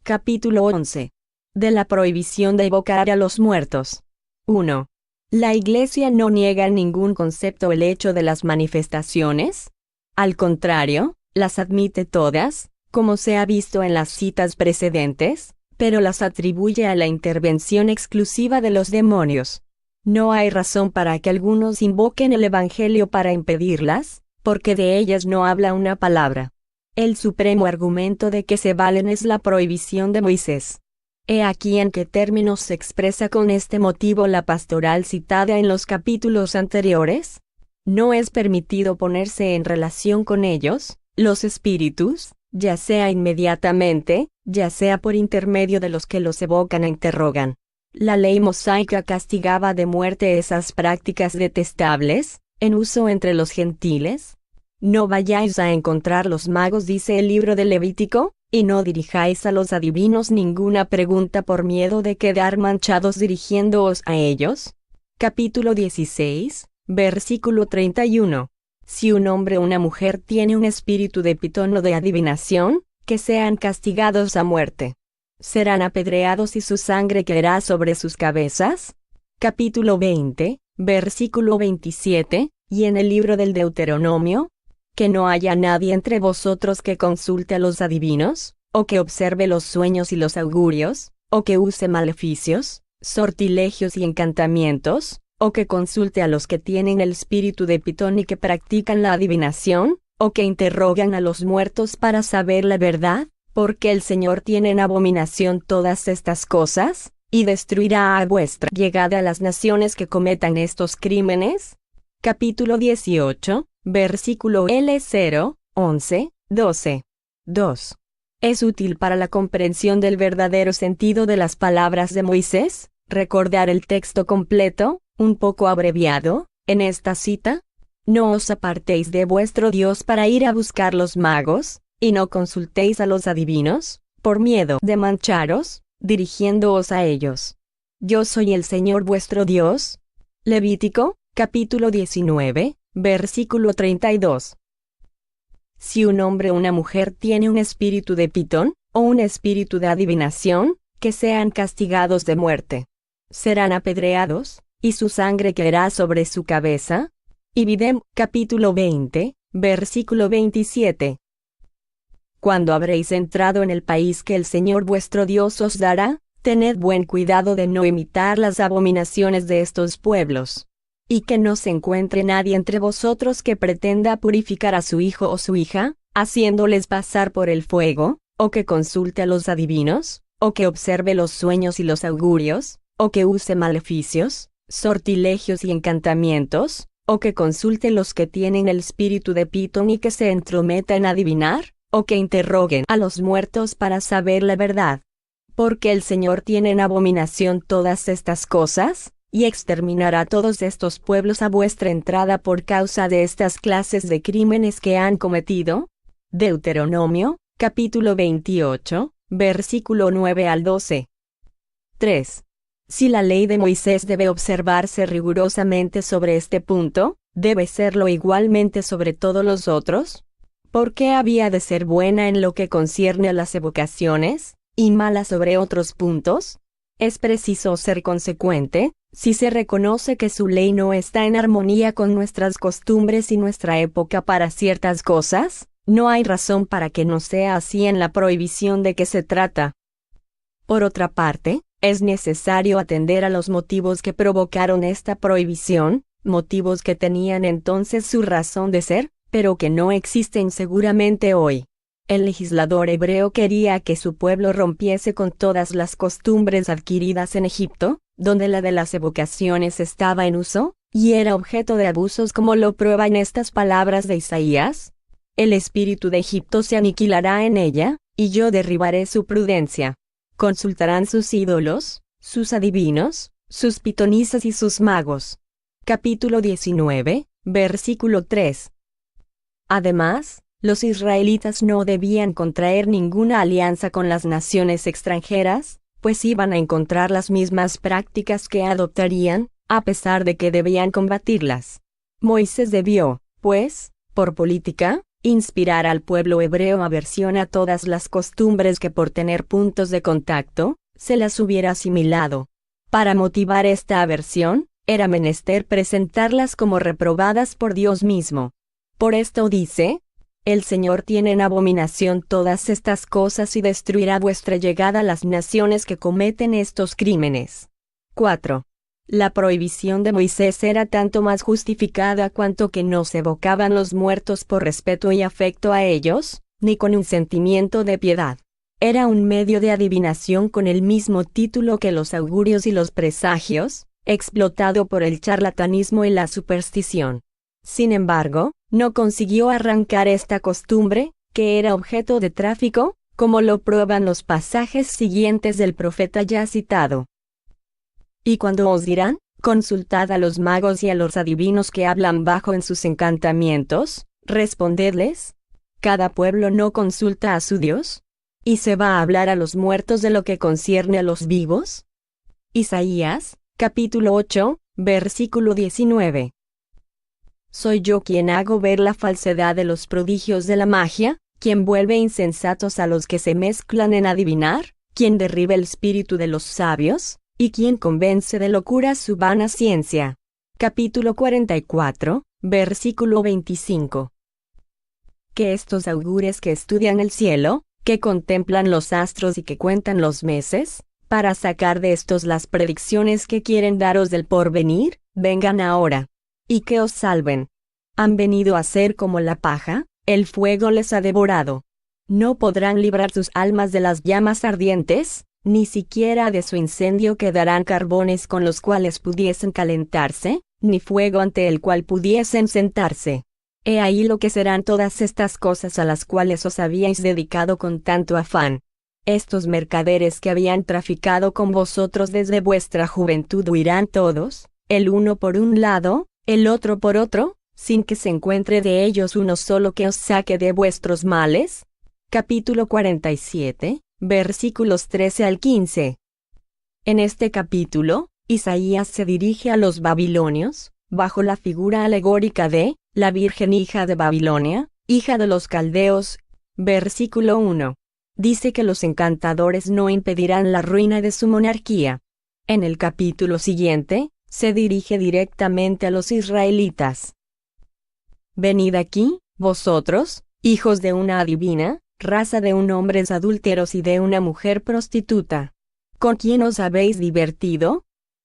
Capítulo 11. De la prohibición de evocar a los muertos. 1. ¿La Iglesia no niega en ningún concepto el hecho de las manifestaciones? Al contrario, las admite todas, como se ha visto en las citas precedentes, pero las atribuye a la intervención exclusiva de los demonios. No hay razón para que algunos invoquen el Evangelio para impedirlas, porque de ellas no habla una palabra. El supremo argumento de que se valen es la prohibición de Moisés. He aquí en qué términos se expresa con este motivo la pastoral citada en los capítulos anteriores. No es permitido ponerse en relación con ellos, los espíritus, ya sea inmediatamente, ya sea por intermedio de los que los evocan e interrogan. La ley mosaica castigaba de muerte esas prácticas detestables, en uso entre los gentiles. No vayáis a encontrar los magos, dice el libro de Levítico, y no dirijáis a los adivinos ninguna pregunta por miedo de quedar manchados dirigiéndoos a ellos. Capítulo 16, versículo 31. Si un hombre o una mujer tiene un espíritu de pitón o de adivinación, que sean castigados a muerte. ¿Serán apedreados y su sangre caerá sobre sus cabezas? Capítulo 20, versículo 27, y en el libro del Deuteronomio, que no haya nadie entre vosotros que consulte a los adivinos, o que observe los sueños y los augurios, o que use maleficios, sortilegios y encantamientos, o que consulte a los que tienen el espíritu de pitón y que practican la adivinación, o que interrogan a los muertos para saber la verdad, porque el Señor tiene en abominación todas estas cosas, y destruirá a vuestra llegada a las naciones que cometan estos crímenes. Capítulo 18, versículo L0, 11, 12. 2. ¿Es útil para la comprensión del verdadero sentido de las palabras de Moisés recordar el texto completo, un poco abreviado, en esta cita? No os apartéis de vuestro Dios para ir a buscar los magos, y no consultéis a los adivinos, por miedo de mancharos, dirigiéndoos a ellos. Yo soy el Señor vuestro Dios. Levítico, capítulo 19, versículo 32. Si un hombre o una mujer tiene un espíritu de pitón, o un espíritu de adivinación, que sean castigados de muerte. Serán apedreados, y su sangre caerá sobre su cabeza. Ibidem, capítulo 20, versículo 27. Cuando habréis entrado en el país que el Señor vuestro Dios os dará, tened buen cuidado de no imitar las abominaciones de estos pueblos. Y que no se encuentre nadie entre vosotros que pretenda purificar a su hijo o su hija, haciéndoles pasar por el fuego, o que consulte a los adivinos, o que observe los sueños y los augurios, o que use maleficios, sortilegios y encantamientos, o que consulte los que tienen el espíritu de pitón y que se entrometa en adivinar, o que interroguen a los muertos para saber la verdad. Porque el Señor tiene en abominación todas estas cosas, y exterminará todos estos pueblos a vuestra entrada por causa de estas clases de crímenes que han cometido. Deuteronomio, capítulo 28, versículo 9 al 12. 3. Si la ley de Moisés debe observarse rigurosamente sobre este punto, ¿debe serlo igualmente sobre todos los otros? ¿Por qué había de ser buena en lo que concierne a las evocaciones, y mala sobre otros puntos? Es preciso ser consecuente, si se reconoce que su ley no está en armonía con nuestras costumbres y nuestra época para ciertas cosas, no hay razón para que no sea así en la prohibición de que se trata. Por otra parte, es necesario atender a los motivos que provocaron esta prohibición, motivos que tenían entonces su razón de ser, pero que no existen seguramente hoy. El legislador hebreo quería que su pueblo rompiese con todas las costumbres adquiridas en Egipto, donde la de las evocaciones estaba en uso, y era objeto de abusos como lo prueban estas palabras de Isaías. El espíritu de Egipto se aniquilará en ella, y yo derribaré su prudencia. Consultarán sus ídolos, sus adivinos, sus pitonisas y sus magos. Capítulo 19, versículo 3. Además, los israelitas no debían contraer ninguna alianza con las naciones extranjeras, pues iban a encontrar las mismas prácticas que adoptarían, a pesar de que debían combatirlas. Moisés debió, pues, por política, inspirar al pueblo hebreo aversión a todas las costumbres que por tener puntos de contacto, se las hubiera asimilado. Para motivar esta aversión, era menester presentarlas como reprobadas por Dios mismo. Por esto dice, el Señor tiene en abominación todas estas cosas y destruirá vuestra llegada a las naciones que cometen estos crímenes. 4. La prohibición de Moisés era tanto más justificada cuanto que no se evocaban los muertos por respeto y afecto a ellos, ni con un sentimiento de piedad. Era un medio de adivinación con el mismo título que los augurios y los presagios, explotado por el charlatanismo y la superstición. Sin embargo, no consiguió arrancar esta costumbre, que era objeto de tráfico, como lo prueban los pasajes siguientes del profeta ya citado. Y cuando os dirán, consultad a los magos y a los adivinos que hablan bajo en sus encantamientos, respondedles, ¿cada pueblo no consulta a su Dios? ¿Y se va a hablar a los muertos de lo que concierne a los vivos? Isaías, capítulo 8, versículo 19. ¿Soy yo quien hago ver la falsedad de los prodigios de la magia, quien vuelve insensatos a los que se mezclan en adivinar, quien derriba el espíritu de los sabios, y quien convence de locura su vana ciencia? Capítulo 44, versículo 25. Que estos augures que estudian el cielo, que contemplan los astros y que cuentan los meses, para sacar de estos las predicciones que quieren daros del porvenir, vengan ahora, y que os salven. Han venido a ser como la paja, el fuego les ha devorado. No podrán librar sus almas de las llamas ardientes, ni siquiera de su incendio quedarán carbones con los cuales pudiesen calentarse, ni fuego ante el cual pudiesen sentarse. He ahí lo que serán todas estas cosas a las cuales os habíais dedicado con tanto afán. Estos mercaderes que habían traficado con vosotros desde vuestra juventud huirán todos, el uno por un lado, el otro por otro, sin que se encuentre de ellos uno solo que os saque de vuestros males. Capítulo 47, versículos 13 al 15. En este capítulo, Isaías se dirige a los babilonios, bajo la figura alegórica de la Virgen hija de Babilonia, hija de los caldeos. Versículo 1. Dice que los encantadores no impedirán la ruina de su monarquía. En el capítulo siguiente, se dirige directamente a los israelitas. Venid aquí, vosotros, hijos de una adivina, raza de hombres adúlteros y de una mujer prostituta. ¿Con quién os habéis divertido?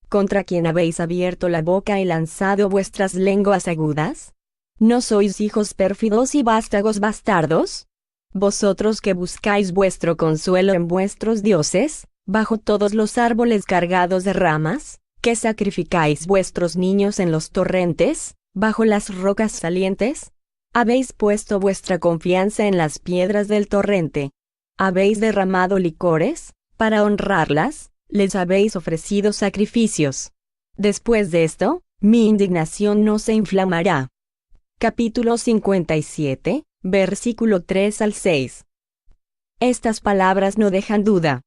¿Contra quién habéis abierto la boca y lanzado vuestras lenguas agudas? ¿No sois hijos pérfidos y vástagos bastardos? Vosotros que buscáis vuestro consuelo en vuestros dioses, bajo todos los árboles cargados de ramas, que sacrificáis vuestros niños en los torrentes, bajo las rocas salientes, habéis puesto vuestra confianza en las piedras del torrente. Habéis derramado licores, para honrarlas, les habéis ofrecido sacrificios. Después de esto, mi indignación no se inflamará. Capítulo 57, versículo 3 al 6. Estas palabras no dejan duda.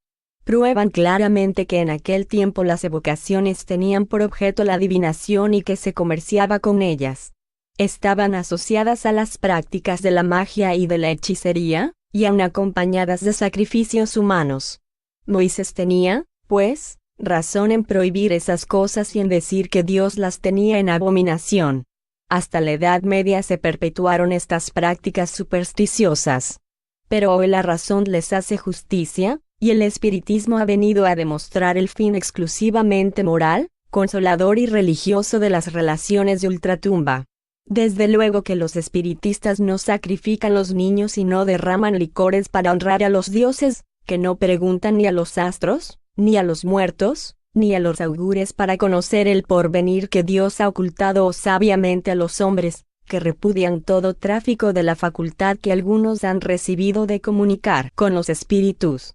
Prueban claramente que en aquel tiempo las evocaciones tenían por objeto la adivinación y que se comerciaba con ellas. Estaban asociadas a las prácticas de la magia y de la hechicería, y aun acompañadas de sacrificios humanos. Moisés tenía, pues, razón en prohibir esas cosas y en decir que Dios las tenía en abominación. Hasta la Edad Media se perpetuaron estas prácticas supersticiosas. Pero hoy la razón les hace justicia, y el espiritismo ha venido a demostrar el fin exclusivamente moral, consolador y religioso de las relaciones de ultratumba. Desde luego que los espiritistas no sacrifican los niños y no derraman licores para honrar a los dioses, que no preguntan ni a los astros, ni a los muertos, ni a los augures para conocer el porvenir que Dios ha ocultado sabiamente a los hombres, que repudian todo tráfico de la facultad que algunos han recibido de comunicar con los espíritus,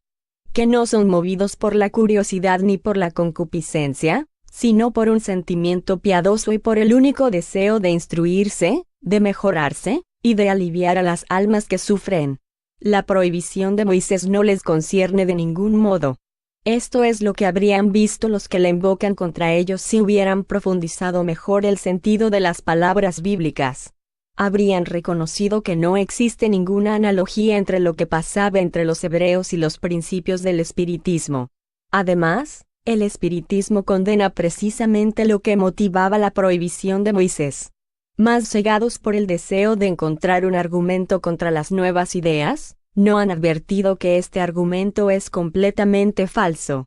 que no son movidos por la curiosidad ni por la concupiscencia, sino por un sentimiento piadoso y por el único deseo de instruirse, de mejorarse, y de aliviar a las almas que sufren. La prohibición de Moisés no les concierne de ningún modo. Esto es lo que habrían visto los que la invocan contra ellos si hubieran profundizado mejor el sentido de las palabras bíblicas. habrían reconocido que no existe ninguna analogía entre lo que pasaba entre los hebreos y los principios del espiritismo. Además, el espiritismo condena precisamente lo que motivaba la prohibición de Moisés. Más cegados por el deseo de encontrar un argumento contra las nuevas ideas, no han advertido que este argumento es completamente falso.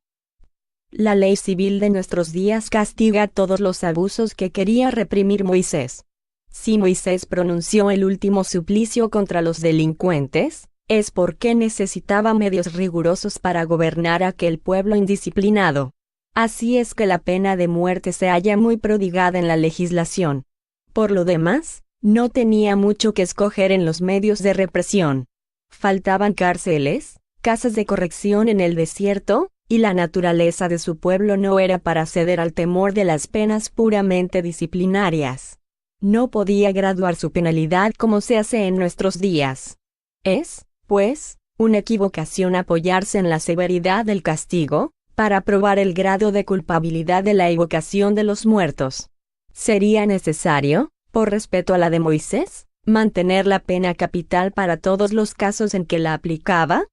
La ley civil de nuestros días castiga todos los abusos que quería reprimir Moisés. Si Moisés pronunció el último suplicio contra los delincuentes, es porque necesitaba medios rigurosos para gobernar a aquel pueblo indisciplinado. Así es que la pena de muerte se halla muy prodigada en la legislación. Por lo demás, no tenía mucho que escoger en los medios de represión. Faltaban cárceles, casas de corrección en el desierto, y la naturaleza de su pueblo no era para ceder al temor de las penas puramente disciplinarias. No podía graduar su penalidad como se hace en nuestros días. Es, pues, una equivocación apoyarse en la severidad del castigo, para probar el grado de culpabilidad de la evocación de los muertos. Sería necesario, por respeto a la de Moisés, mantener la pena capital para todos los casos en que la aplicaba.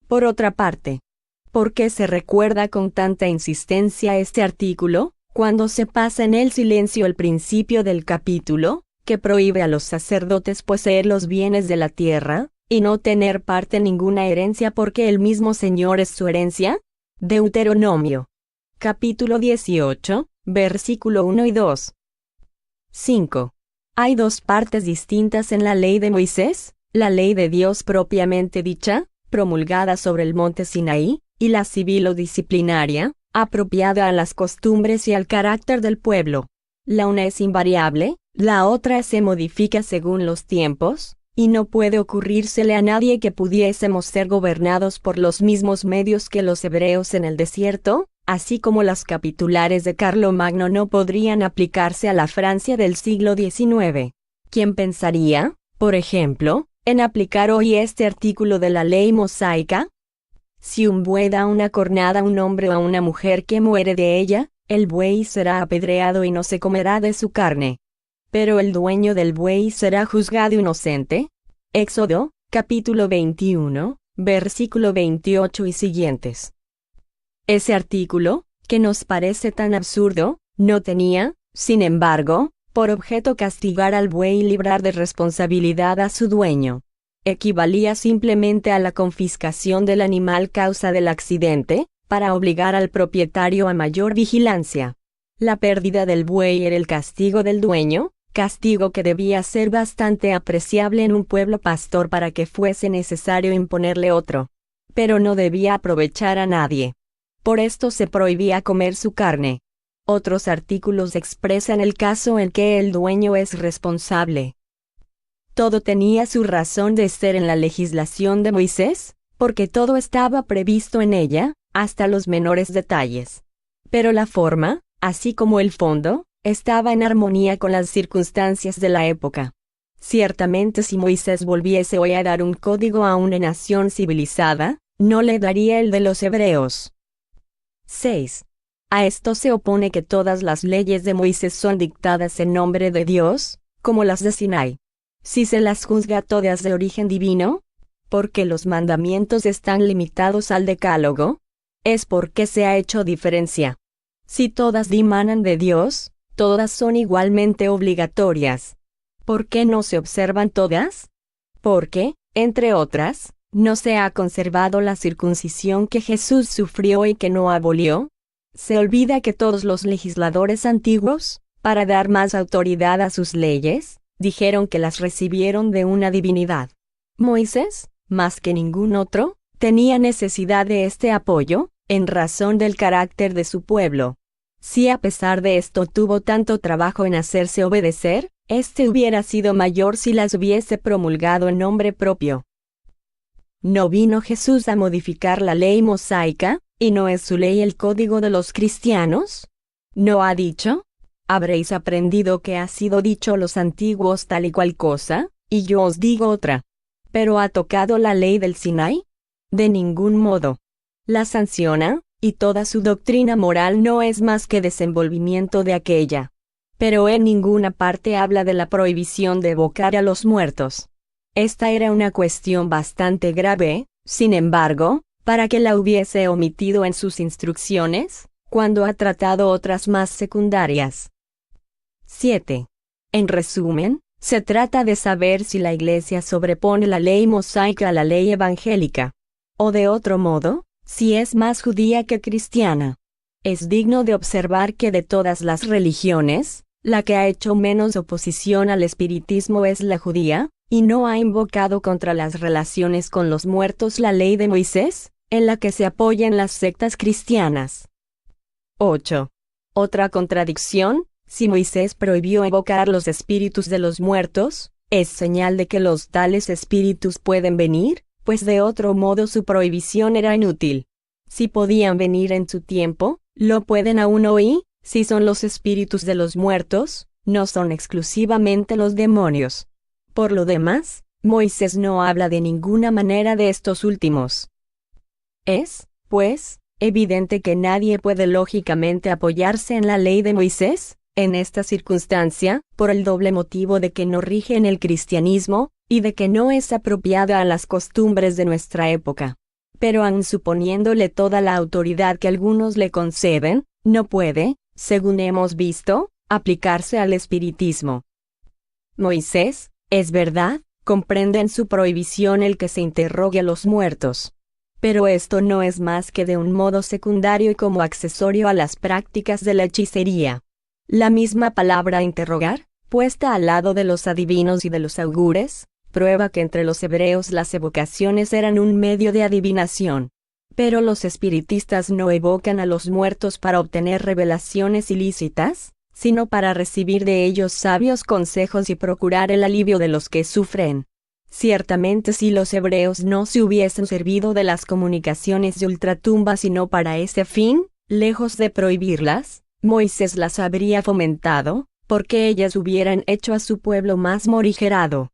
Por otra parte, ¿por qué se recuerda con tanta insistencia este artículo, cuando se pasa en el silencio el principio del capítulo, que prohíbe a los sacerdotes poseer los bienes de la tierra, y no tener parte en ninguna herencia porque el mismo Señor es su herencia? Deuteronomio. Capítulo 18, versículo 1 y 2. 5. Hay dos partes distintas en la ley de Moisés, la ley de Dios propiamente dicha, promulgada sobre el monte Sinaí, y la civil o disciplinaria, apropiada a las costumbres y al carácter del pueblo. La una es invariable, la otra se modifica según los tiempos, y no puede ocurrírsele a nadie que pudiésemos ser gobernados por los mismos medios que los hebreos en el desierto, así como las capitulares de Carlomagno no podrían aplicarse a la Francia del siglo XIX. ¿Quién pensaría, por ejemplo, en aplicar hoy este artículo de la ley mosaica? Si un buey da una cornada a un hombre o a una mujer que muere de ella, el buey será apedreado y no se comerá de su carne. Pero el dueño del buey será juzgado inocente. Éxodo, capítulo 21, versículo 28 y siguientes. Ese artículo, que nos parece tan absurdo, no tenía, sin embargo, por objeto castigar al buey y librar de responsabilidad a su dueño. Equivalía simplemente a la confiscación del animal causa del accidente, para obligar al propietario a mayor vigilancia. La pérdida del buey era el castigo del dueño, castigo que debía ser bastante apreciable en un pueblo pastor para que fuese necesario imponerle otro. Pero no debía aprovechar a nadie. Por esto se prohibía comer su carne. Otros artículos expresan el caso en que el dueño es responsable. Todo tenía su razón de ser en la legislación de Moisés, porque todo estaba previsto en ella, hasta los menores detalles. Pero la forma, así como el fondo, estaba en armonía con las circunstancias de la época. Ciertamente si Moisés volviese hoy a dar un código a una nación civilizada, no le daría el de los hebreos. 6. A esto se opone que todas las leyes de Moisés son dictadas en nombre de Dios, como las de Sinai. Si se las juzga todas de origen divino, porque los mandamientos están limitados al decálogo, es porque se ha hecho diferencia. Si todas dimanan de Dios, todas son igualmente obligatorias. ¿Por qué no se observan todas? Porque, entre otras, no se ha conservado la circuncisión que Jesús sufrió y que no abolió. Se olvida que todos los legisladores antiguos, para dar más autoridad a sus leyes, dijeron que las recibieron de una divinidad. Moisés, más que ningún otro, tenía necesidad de este apoyo, en razón del carácter de su pueblo. Si a pesar de esto tuvo tanto trabajo en hacerse obedecer, este hubiera sido mayor si las hubiese promulgado en nombre propio. ¿No vino Jesús a modificar la ley mosaica, y no es su ley el código de los cristianos? ¿No ha dicho? Habréis aprendido que ha sido dicho a los antiguos tal y cual cosa, y yo os digo otra. ¿Pero ha tocado la ley del Sinai? De ningún modo. La sanciona, y toda su doctrina moral no es más que desenvolvimiento de aquella. Pero en ninguna parte habla de la prohibición de evocar a los muertos. Esta era una cuestión bastante grave, sin embargo, para que la hubiese omitido en sus instrucciones, cuando ha tratado otras más secundarias. 7. En resumen, se trata de saber si la Iglesia sobrepone la ley mosaica a la ley evangélica. O de otro modo, si es más judía que cristiana. Es digno de observar que de todas las religiones, la que ha hecho menos oposición al espiritismo es la judía, y no ha invocado contra las relaciones con los muertos la ley de Moisés, en la que se apoyan las sectas cristianas. 8. Otra contradicción, si Moisés prohibió evocar los espíritus de los muertos, ¿es señal de que los tales espíritus pueden venir? Pues de otro modo su prohibición era inútil. Si podían venir en su tiempo, lo pueden aún hoy, si son los espíritus de los muertos, no son exclusivamente los demonios. Por lo demás, Moisés no habla de ninguna manera de estos últimos. Es, pues, evidente que nadie puede lógicamente apoyarse en la ley de Moisés, en esta circunstancia, por el doble motivo de que no rige en el cristianismo, y de que no es apropiada a las costumbres de nuestra época. Pero aun suponiéndole toda la autoridad que algunos le conceden, no puede, según hemos visto, aplicarse al espiritismo. Moisés, es verdad, comprende en su prohibición el que se interrogue a los muertos. Pero esto no es más que de un modo secundario y como accesorio a las prácticas de la hechicería. La misma palabra interrogar, puesta al lado de los adivinos y de los augures, prueba que entre los hebreos las evocaciones eran un medio de adivinación. Pero los espiritistas no evocan a los muertos para obtener revelaciones ilícitas, sino para recibir de ellos sabios consejos y procurar el alivio de los que sufren. Ciertamente si los hebreos no se hubiesen servido de las comunicaciones de ultratumba sino para ese fin, lejos de prohibirlas, Moisés las habría fomentado, porque ellas hubieran hecho a su pueblo más morigerado.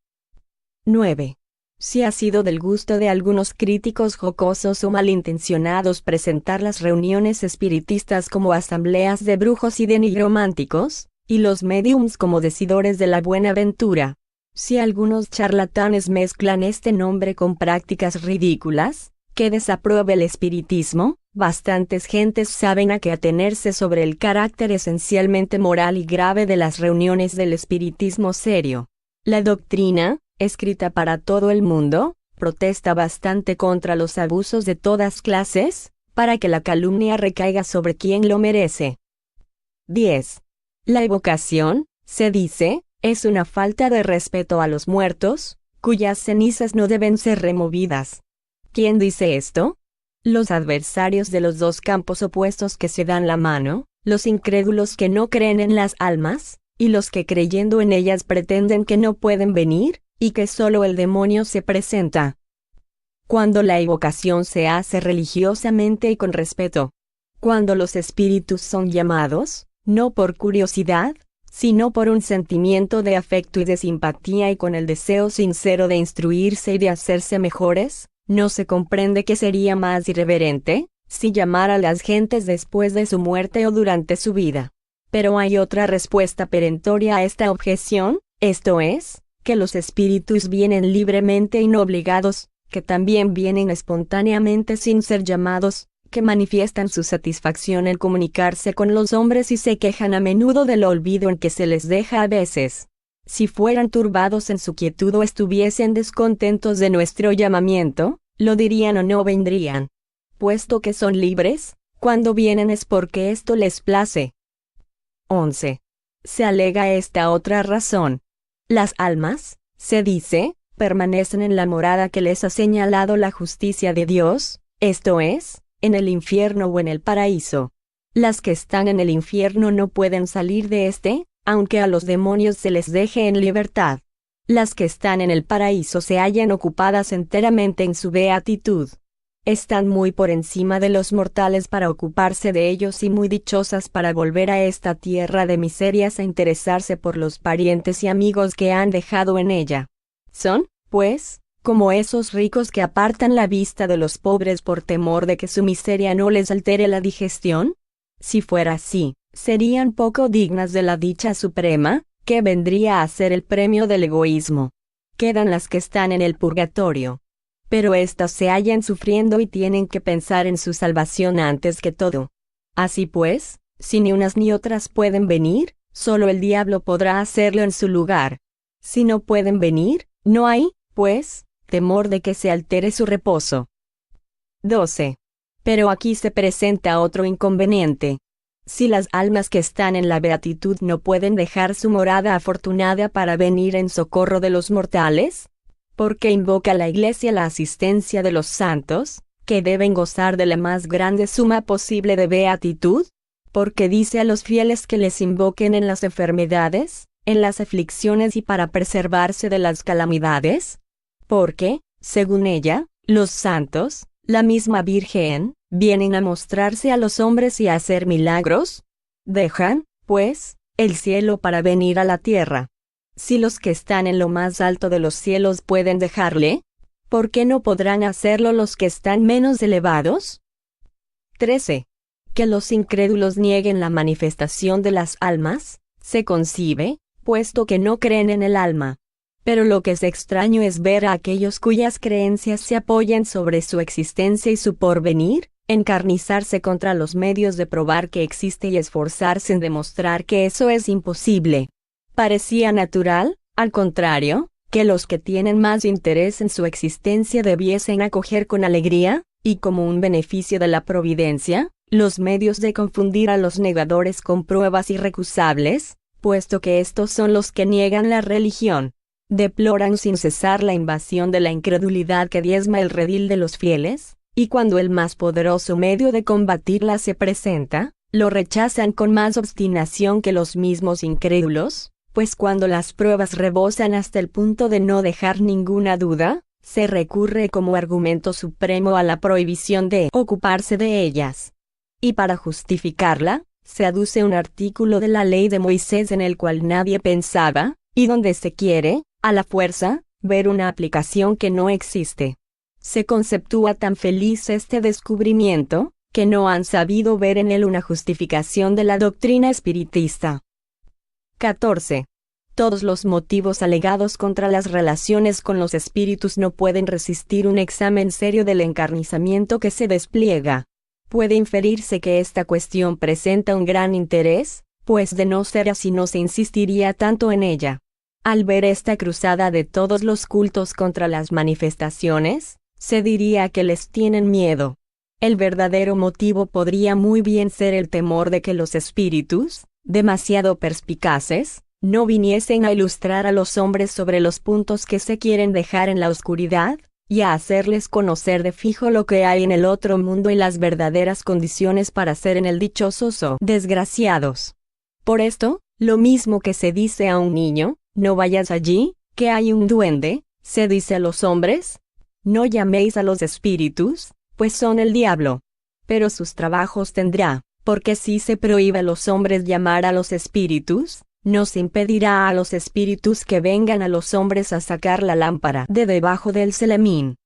9. Si ha sido del gusto de algunos críticos jocosos o malintencionados presentar las reuniones espiritistas como asambleas de brujos y de nigrománticos, y los médiums como decidores de la buena ventura. Si algunos charlatanes mezclan este nombre con prácticas ridículas, que desapruebe el espiritismo, bastantes gentes saben a qué atenerse sobre el carácter esencialmente moral y grave de las reuniones del espiritismo serio. La doctrina, escrita para todo el mundo, protesta bastante contra los abusos de todas clases, para que la calumnia recaiga sobre quien lo merece. 10. La evocación, se dice, es una falta de respeto a los muertos, cuyas cenizas no deben ser removidas. ¿Quién dice esto? Los adversarios de los dos campos opuestos que se dan la mano, los incrédulos que no creen en las almas, y los que creyendo en ellas pretenden que no pueden venir, y que solo el demonio se presenta. Cuando la evocación se hace religiosamente y con respeto, cuando los espíritus son llamados, no por curiosidad, sino por un sentimiento de afecto y de simpatía y con el deseo sincero de instruirse y de hacerse mejores, no se comprende que sería más irreverente, si llamar a las gentes después de su muerte o durante su vida. Pero hay otra respuesta perentoria a esta objeción, esto es, que los espíritus vienen libremente y no obligados, que también vienen espontáneamente sin ser llamados, que manifiestan su satisfacción en comunicarse con los hombres y se quejan a menudo del olvido en que se les deja a veces. Si fueran turbados en su quietud o estuviesen descontentos de nuestro llamamiento, lo dirían o no vendrían. Puesto que son libres, cuando vienen es porque esto les place. 11. Se alega esta otra razón. Las almas, se dice, permanecen en la morada que les ha señalado la justicia de Dios, esto es, en el infierno o en el paraíso. Las que están en el infierno no pueden salir de éste, aunque a los demonios se les deje en libertad. Las que están en el paraíso se hallan ocupadas enteramente en su beatitud. Están muy por encima de los mortales para ocuparse de ellos y muy dichosas para volver a esta tierra de miserias a interesarse por los parientes y amigos que han dejado en ella. Son, pues, como esos ricos que apartan la vista de los pobres por temor de que su miseria no les altere la digestión. Si fuera así, serían poco dignas de la dicha suprema, que vendría a ser el premio del egoísmo. Quedan las que están en el purgatorio. Pero éstas se hallan sufriendo y tienen que pensar en su salvación antes que todo. Así pues, si ni unas ni otras pueden venir, solo el diablo podrá hacerlo en su lugar. Si no pueden venir, no hay, pues, temor de que se altere su reposo. 12. Pero aquí se presenta otro inconveniente. Si las almas que están en la beatitud no pueden dejar su morada afortunada para venir en socorro de los mortales, ¿por qué invoca la Iglesia la asistencia de los santos, que deben gozar de la más grande suma posible de beatitud? Porque dice a los fieles que les invoquen en las enfermedades, en las aflicciones y para preservarse de las calamidades. Porque, según ella, los santos, la misma Virgen, vienen a mostrarse a los hombres y a hacer milagros. Dejan, pues, el cielo para venir a la tierra. Si los que están en lo más alto de los cielos pueden dejarle, ¿por qué no podrán hacerlo los que están menos elevados? 13. Que los incrédulos nieguen la manifestación de las almas, se concibe, puesto que no creen en el alma. Pero lo que es extraño es ver a aquellos cuyas creencias se apoyan sobre su existencia y su porvenir, encarnizarse contra los medios de probar que existe y esforzarse en demostrar que eso es imposible. Parecía natural, al contrario, que los que tienen más interés en su existencia debiesen acoger con alegría, y como un beneficio de la providencia, los medios de confundir a los negadores con pruebas irrecusables, puesto que estos son los que niegan la religión. Deploran sin cesar la invasión de la incredulidad que diezma el redil de los fieles, y cuando el más poderoso medio de combatirla se presenta, lo rechazan con más obstinación que los mismos incrédulos, pues cuando las pruebas rebosan hasta el punto de no dejar ninguna duda, se recurre como argumento supremo a la prohibición de ocuparse de ellas. Y para justificarla, se aduce un artículo de la ley de Moisés en el cual nadie pensaba, y donde se quiere, a la fuerza, ver una aplicación que no existe. Se conceptúa tan feliz este descubrimiento, que no han sabido ver en él una justificación de la doctrina espiritista. 14. Todos los motivos alegados contra las relaciones con los espíritus no pueden resistir un examen serio del encarnizamiento que se despliega. Puede inferirse que esta cuestión presenta un gran interés, pues de no ser así no se insistiría tanto en ella. Al ver esta cruzada de todos los cultos contra las manifestaciones, se diría que les tienen miedo. El verdadero motivo podría muy bien ser el temor de que los espíritus, demasiado perspicaces, no viniesen a ilustrar a los hombres sobre los puntos que se quieren dejar en la oscuridad, y a hacerles conocer de fijo lo que hay en el otro mundo y las verdaderas condiciones para ser en el dichosos o desgraciados. Por esto, lo mismo que se dice a un niño, no vayas allí, que hay un duende, se dice a los hombres, no llaméis a los espíritus, pues son el diablo. Pero sus trabajos tendrá, porque si se prohíbe a los hombres llamar a los espíritus, no se impedirá a los espíritus que vengan a los hombres a sacar la lámpara de debajo del celemín.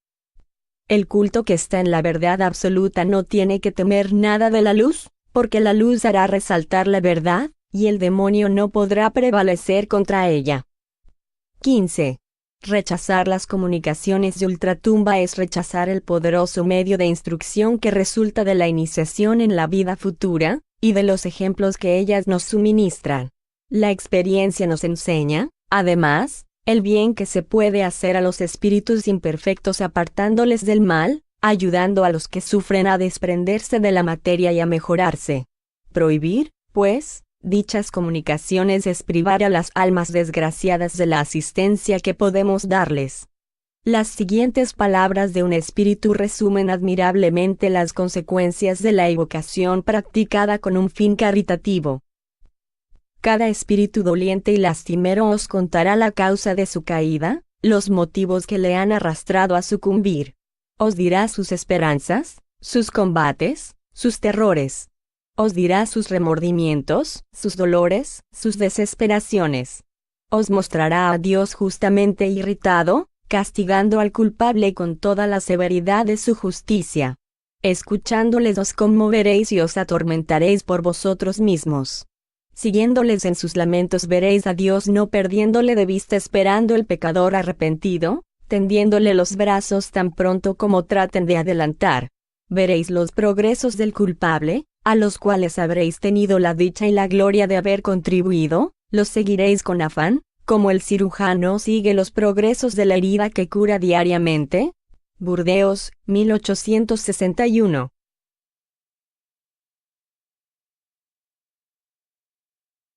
El culto que está en la verdad absoluta no tiene que temer nada de la luz, porque la luz hará resaltar la verdad, y el demonio no podrá prevalecer contra ella. 15. Rechazar las comunicaciones de ultratumba es rechazar el poderoso medio de instrucción que resulta de la iniciación en la vida futura, y de los ejemplos que ellas nos suministran. La experiencia nos enseña, además, el bien que se puede hacer a los espíritus imperfectos apartándoles del mal, ayudando a los que sufren a desprenderse de la materia y a mejorarse. Prohibir, pues, dichas comunicaciones es privar a las almas desgraciadas de la asistencia que podemos darles. Las siguientes palabras de un espíritu resumen admirablemente las consecuencias de la evocación practicada con un fin caritativo. Cada espíritu doliente y lastimero os contará la causa de su caída, los motivos que le han arrastrado a sucumbir. Os dirá sus esperanzas, sus combates, sus terrores. Os dirá sus remordimientos, sus dolores, sus desesperaciones. Os mostrará a Dios justamente irritado, castigando al culpable con toda la severidad de su justicia. Escuchándoles os conmoveréis y os atormentaréis por vosotros mismos. Siguiéndoles en sus lamentos veréis a Dios no perdiéndole de vista esperando el pecador arrepentido, tendiéndole los brazos tan pronto como traten de adelantar. Veréis los progresos del culpable, a los cuales habréis tenido la dicha y la gloria de haber contribuido, los seguiréis con afán, como el cirujano sigue los progresos de la herida que cura diariamente. Burdeos, 1861.